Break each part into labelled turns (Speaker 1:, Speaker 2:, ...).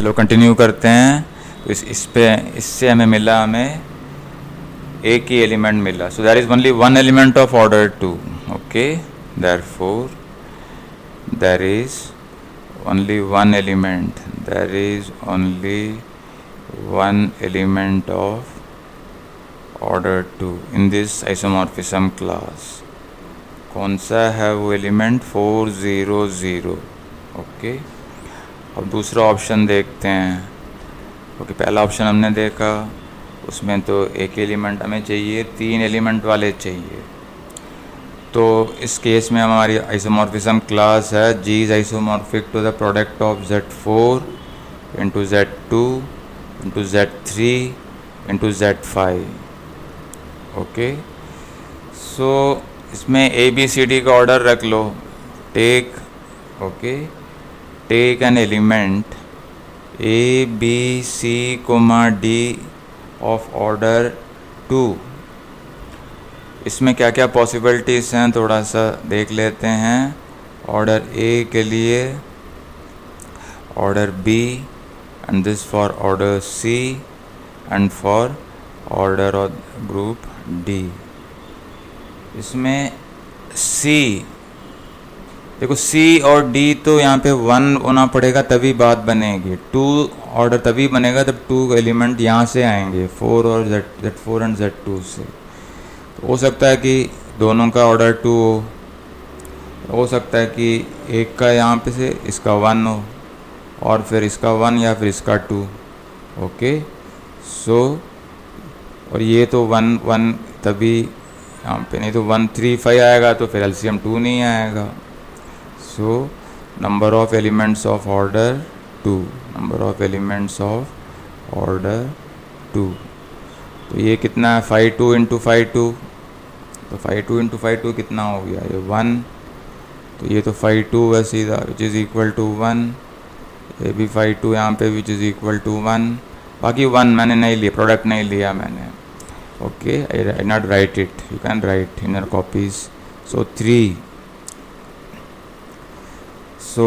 Speaker 1: चलो कंटिन्यू करते हैं। तो इससे हमें मिला, हमें एक ही एलिमेंट मिला। So there is only one element of order 2। Okay, therefore there is only one element, there is only one element of order 2 in this isomorphism class। कौन सा है वो एलिमेंट? 400। ओके, अब दूसरा ऑप्शन देखते हैं। ओके, पहला ऑप्शन हमने देखा, उसमें तो एक एलिमेंट हमें चाहिए, 3 एलिमेंट वाले चाहिए। तो इस केस में हमारी आइसोमॉर्फिज्म क्लास है G is isomorphic to the product of Z4 into Z2 into Z3 into Z5। Okay, so इसमें ABCD का ऑर्डर रख लो। Take an element ABC, D of order 2। इसमें क्या क्या पॉसिबिलिटीज़ हैं थोड़ा सा देख लेते हैं। ऑर्डर A के लिए order B, and this for order C and for order of group D। इसमें C, देखो C और D तो यहाँ पे 1 होना पड़ेगा तभी बात बनेगी। 2 ऑर्डर तभी बनेगा जब 2 एलिमेंट यहाँ से आएंगे, 4 और Z4 एंड Z2 से। हो सकता है कि दोनों का ऑर्डर 2 हो सकता है कि एक का यहाँ पे से इसका 1 हो और फिर इसका 1 या फिर इसका 2। ओके, सो और ये तो 1 1 तभी यहाँ पे, नहीं तो 1 3 5 आएगा तो फिर एलसीएम 2 नहीं आएगा। So number of elements of order 2, number of elements of order 2। तो ये कितना है? 5 2 इंटू 5 2, तो 5 2 इंटू 5 2 कितना हो गया? ये 1। तो ये तो 5 2 है सीधा, विच इज़ इक्वल टू 1। ये भी 5 2 यहाँ पे, विच इज़ इक्वल टू 1। बाकी 1 मैंने नहीं लिया, प्रोडक्ट नहीं लिया मैंने। Okay, I not right it, you can write in your copies. So 3, so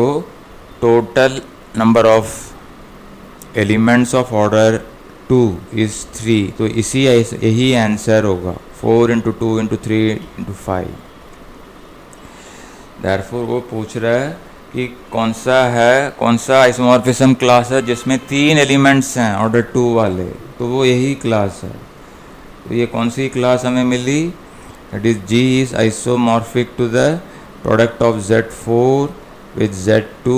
Speaker 1: total number of elements of order 2 is 3। तो यही आंसर होगा, 4 इंटू 2 इंटू 3 इंटू 5। देयरफॉर वो पूछ रहा है कि कौन सा आइसोमॉर्फिज्म क्लास है जिसमें 3 एलिमेंट्स हैं ऑर्डर 2 वाले, तो वो यही क्लास है। तो ये कौन सी क्लास हमें मिली? That is G is isomorphic to the product of Z4 with Z2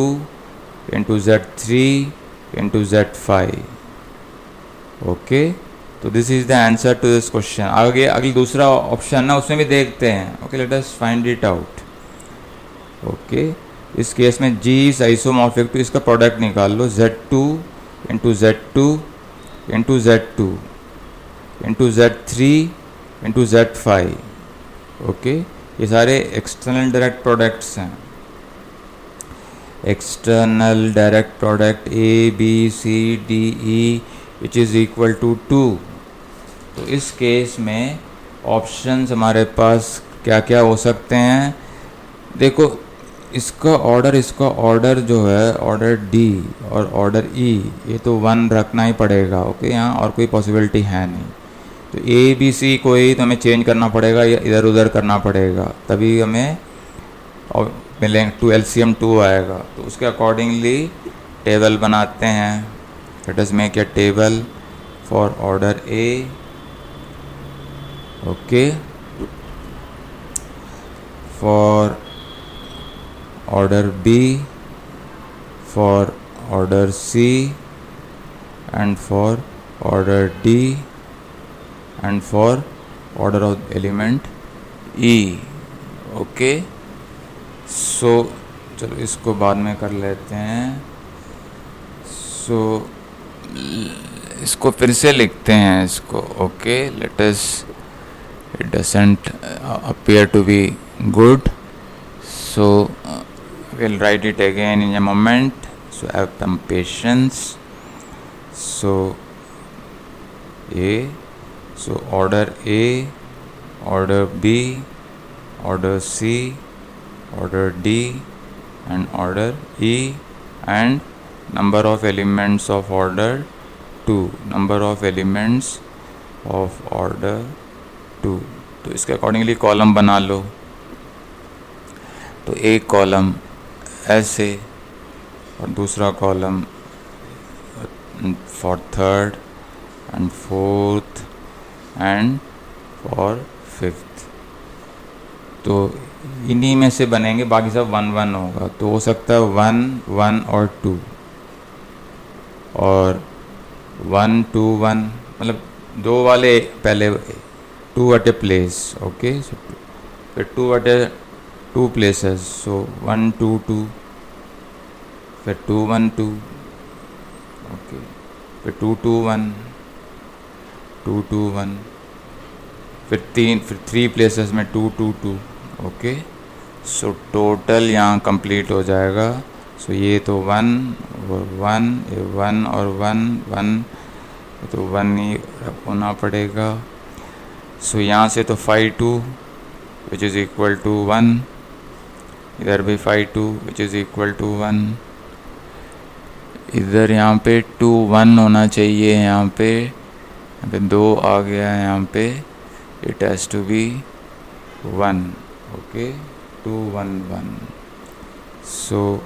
Speaker 1: into Z3 into Z5। Okay, तो this is the answer to this question. आगे अगली दूसरा ऑप्शन ना, उसमें भी देखते हैं। Okay, let us find it out. Okay, इस केस में G इज आइसोमॉर्फिक टू, इसका प्रोडक्ट निकाल लो, Z2 into Z2 into Z2 into Z3 into Z5। Okay, ये सारे एक्सटर्नल डायरेक्ट प्रोडक्ट्स हैं। External direct product ABCDE which is equal to 2। तो इस केस में ऑप्शंस हमारे पास क्या क्या हो सकते हैं? देखो, इसका ऑर्डर जो है ऑर्डर D और ऑर्डर E, ये तो 1 रखना ही पड़ेगा। ओके, यहाँ और कोई पॉसिबिलिटी है नहीं। तो ABC को ही तो हमें चेंज करना पड़ेगा या इधर उधर करना पड़ेगा, तभी हमें मिलेंगे 2 LCM 2 आएगा। तो उसके अकॉर्डिंगली टेबल बनाते हैं। Let us make a table for order A। Okay, for order B, for order C and for order D and for order of element E। Okay, so चलो इसको बाद में कर लेते हैं। सो इसको फिर से लिखते हैं इसको। Okay, let us, it doesn't appear to be good, so we'll write it again in a moment, so have some patience। So order A, order B, order C, order D and order E and number of elements of order 2, number of elements of order 2। तो इसके accordingly column बना लो। तो एक column ऐसे और दूसरा column for third and fourth and for fifth. तो इन्हीं में से बनेंगे, बाकी सब 1 1 होगा। तो हो सकता है 1 1 और 2 और 1 2 1, मतलब 2 वाले पहले 2 at a place, ओके। फिर 2 at a 2 places, सो 1 2 2, फिर 2 1 2, ओके, फिर 2 2 1, 2 2 1, फिर 3 places में 2 2 2, ओके। सो टोटल यहाँ कंप्लीट हो जाएगा। सो ये तो 1 और 1, ये 1 और 1 1, तो 1 ही होना पड़ेगा। सो यहाँ से तो 5 2 विच इज़ इक्वल टू 1, इधर भी 5 2 विच इज़ इक्वल टू 1, इधर यहाँ पे 2 1 होना चाहिए, यहाँ पे 2 आ गया है, यहाँ पे it has to be 1, okay. 2 1 1, so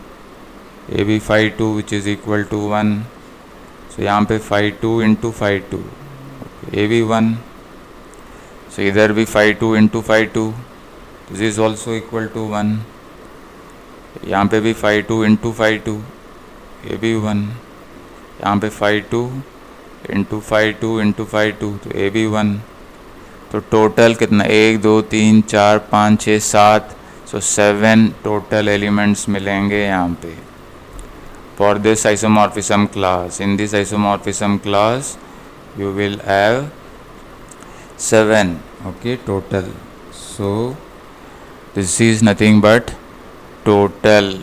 Speaker 1: ये भी 5 2 which is equal to 1। So यहाँ पे 5 2 इंटू 5 2, ये भी 1। सो इधर भी 5 2 into 5 2, this is also equal to 1। यहाँ पे भी 5 2 इंटू 5 2, ये भी 1। यहाँ पे 5 2 इंटू 5 2 इंटू 5 2, तो ये भी 1। तो टोटल कितना, 1 2 3 4 5 6 7, सो 7 टोटल एलिमेंट्स मिलेंगे यहाँ पे for this isomorphism class. In this isomorphism class you will have 7, okay, total. So this is nothing but total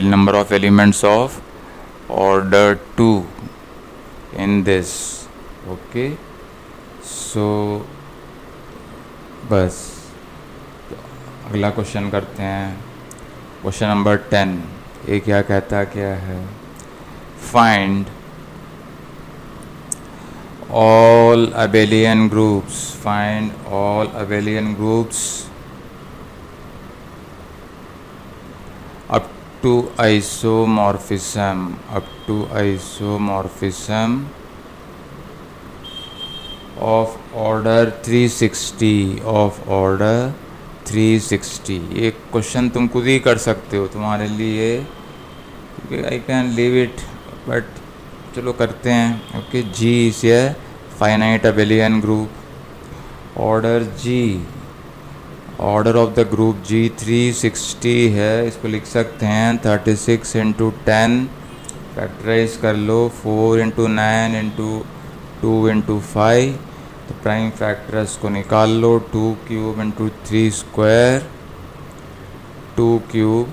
Speaker 1: number of elements of order 2 in this, okay. So बस अगला question करते हैं, question number 10। ये क्या कहता क्या है, find all abelian groups, find all abelian groups up to isomorphism of order 360 ये क्वेश्चन तुम खुद ही कर सकते हो, तुम्हारे लिए I can leave it, but चलो करते हैं, okay. G is a finite abelian group, order G, order of the group G 360 है। इसको लिख सकते हैं 36 इंटू 10, फैक्टराइज कर लो, 4 इंटू 9 इंटू 2 इंटू 5, तो प्राइम फैक्टर्स को निकाल लो, 2 cube into 3 square, 2 cube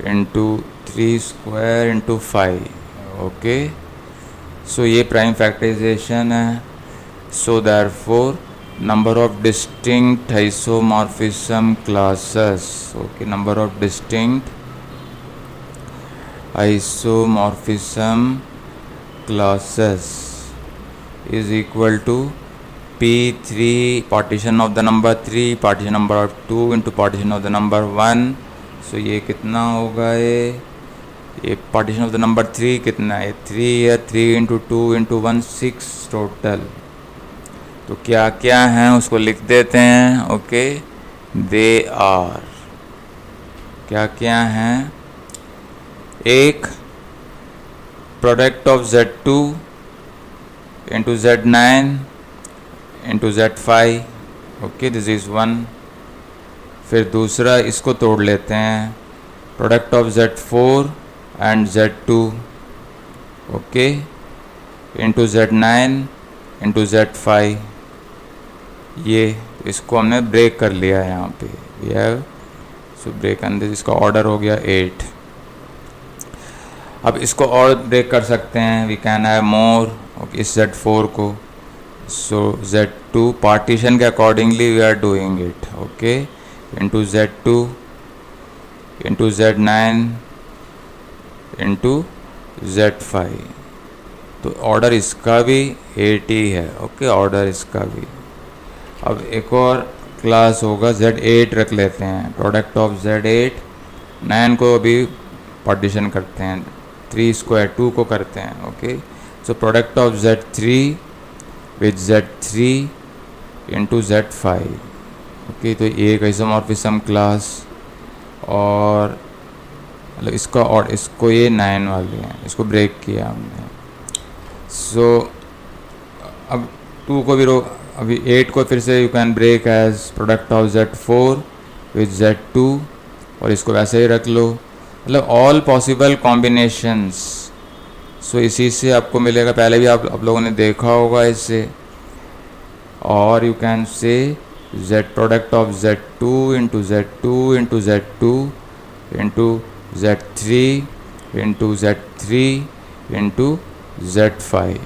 Speaker 1: into 3 square into 5, okay. So ये प्राइम फैक्टराइजेशन है। So therefore number of distinct isomorphism classes, okay, number of distinct isomorphism classes is equal to P3 partition of the number 3 partition number of 2 into partition of the number 1। So ये कितना होगा, ये partition of the number 3 कितना है, 3 है, 3 into 2 into 1 6 total. तो क्या क्या हैं उसको लिख देते हैं, ओके। दे आर, क्या क्या हैं, एक product of Z2 into Z9 into Z5, okay, this is 1। फिर दूसरा इसको तोड़ लेते हैं, product of Z4 and Z2, okay, into Z9 into Z5, ये इसको हमने ब्रेक कर लिया है यहाँ पे, वी हैव सो ब्रेक अंदर, इसका ऑर्डर हो गया 8। अब इसको और ब्रेक कर सकते हैं, we can have more, okay, इस Z4 को। सो Z2 पार्टीशन के accordingly we are doing it, okay, into Z2 into Z9 into Z5, तो ऑर्डर इसका भी 8 ही है। ओके, ऑर्डर इसका भी। अब एक और क्लास होगा Z8 रख लेते हैं, प्रोडक्ट ऑफ Z8। 9 को अभी पार्टीशन करते हैं, 3 स्क्वायर 2 को करते हैं। Okay, so product of Z3 with Z3 into Z5। Okay, तो ये एक आइसोमॉर्फिज्म क्लास, और मतलब इसका और इसको ये 9 वाले हैं, इसको ब्रेक किया हमने। सो अब 2 को भी अभी 8 को फिर से you can break as product of Z4 with Z2, और इसको वैसे ही रख लो, मतलब ऑल पॉसिबल कॉम्बिनेशंस। सो इसी से आपको मिलेगा, पहले भी आप लोगों ने देखा होगा इससे। और you can say Z product of Z2 into Z2 into Z2 into Z3 into Z3 into Z5।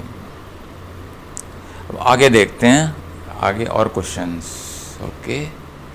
Speaker 1: अब आगे देखते हैं, आगे और क्वेश्चंस। ओके।